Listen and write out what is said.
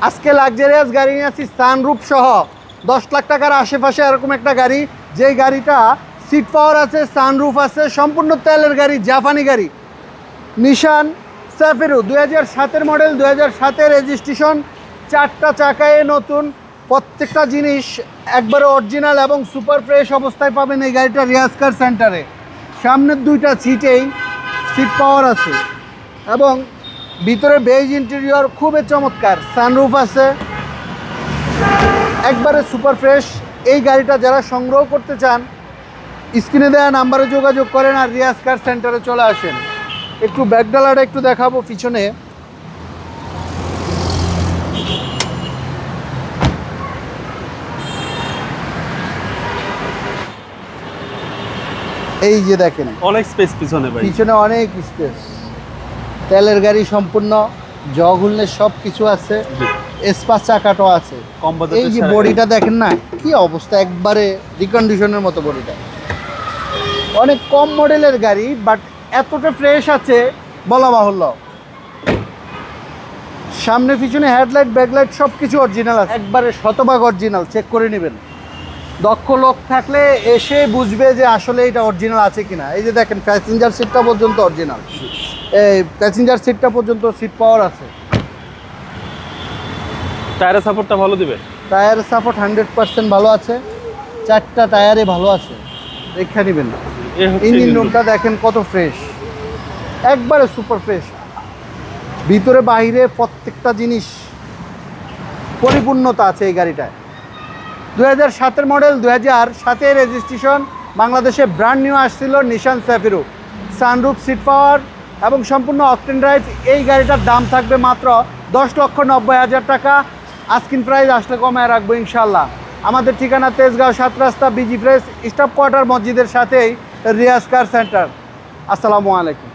আজকে লাক্সারিয়াস গাড়ি নিয়ে আসছি সানরুফ সহ 10 লাখ টাকার আশেপাশে এরকম একটা গাড়ি, যেই গাড়িটা সিট পাওয়ার আছে, সানরুফ আছে, সম্পূর্ণ তেলের গাড়ি, জাপানি গাড়ি। নিশান সাফিরো 2007-এর মডেল, 2007-এর রেজিস্ট্রেশন, 4টা চাকায় নতুন, প্রত্যেকটা জিনিস একবারে অরিজিনাল এবং সুপার ফ্রেশ অবস্থায় পাবেন এই গাড়িটা রিয়াজ কার সেন্টারে। সামনের 2টা সিটেই সিট পাওয়ার আছে এবং ভিতরে বেজ ইন্টেরিয়র খুবই চমৎকার, সানরুফ আছে, একবারে সুপার ফ্রেশ। এই গাড়িটা যারা সংগ্রহ করতে চান স্ক্রিনে দেওয়া নাম্বারে যোগাযোগ করেন আর রিয়াজ কার সেন্টারে চলে আসেন। একটু ব্যাকডালাটা একটু দেখাবো পিছনে। এই যে দেখেন অনেক স্পেস পিছনে ভাই, পিছনে অনেক স্পেস, তেলের গাড়ি সম্পূর্ণ, জগ হুলনের সব কিছু আছে, স্পাস চাকাটাও আছে। এই যে বডিটা দেখেন না কি অবস্থা, একবারে রিকন্ডিশনের মতো বডিটা। অনেক কম মডেলের গাড়ি বাট এতটা ফ্রেশ আছে বলা বাহুল্য। সামনে পিছনে হেডলাইট ব্যাকলাইট সব কিছু অরিজিনাল আছে, একবারে শতভাগ অরিজিনাল, চেক করে নেবেন। দক্ষ লোক থাকলে এসে বুঝবে যে আসলে এটা অরিজিনাল আছে কিনা। এই যে দেখেন প্যাসেঞ্জার সিটটা পর্যন্ত অরিজিনাল, এই প্যাসেঞ্জার সিটটা পর্যন্ত সিট পাওয়ার আছে। টায়ারের সাপোর্টটা ভালো দিবে, টায়ার সাপোর্ট 100% ভালো আছে, 4টা টায়ারে ভালো আছে, দেখে নেবেন। ইঞ্জিন রুমটা দেখেন কত ফ্রেশ, একবারে সুপার ফ্রেশ, ভিতরে বাইরে প্রত্যেকটা জিনিস পরিপূর্ণতা আছে এই গাড়িটায়। 2007-এর মডেল, 2007-এর রেজিস্ট্রেশন, বাংলাদেশে ব্র্যান্ড নিউ আসছিল নিশান সাফিরো, সানরুফ, সিট পাওয়ার এবং সম্পূর্ণ অকটেন ড্রাইভ। এই গাড়িটার দাম থাকবে মাত্র 10,90,000 টাকা। আস্কিং প্রাইস আসলে কমায় রাখবো ইনশাল্লাহ। আমাদের ঠিকানা তেজগাঁও 7 রাস্তা, বিজি প্রেস, স্টাফ কোয়ার্টার মসজিদের সাথেই রিয়াজ কার সেন্টার। আসসালামু আলাইকুম।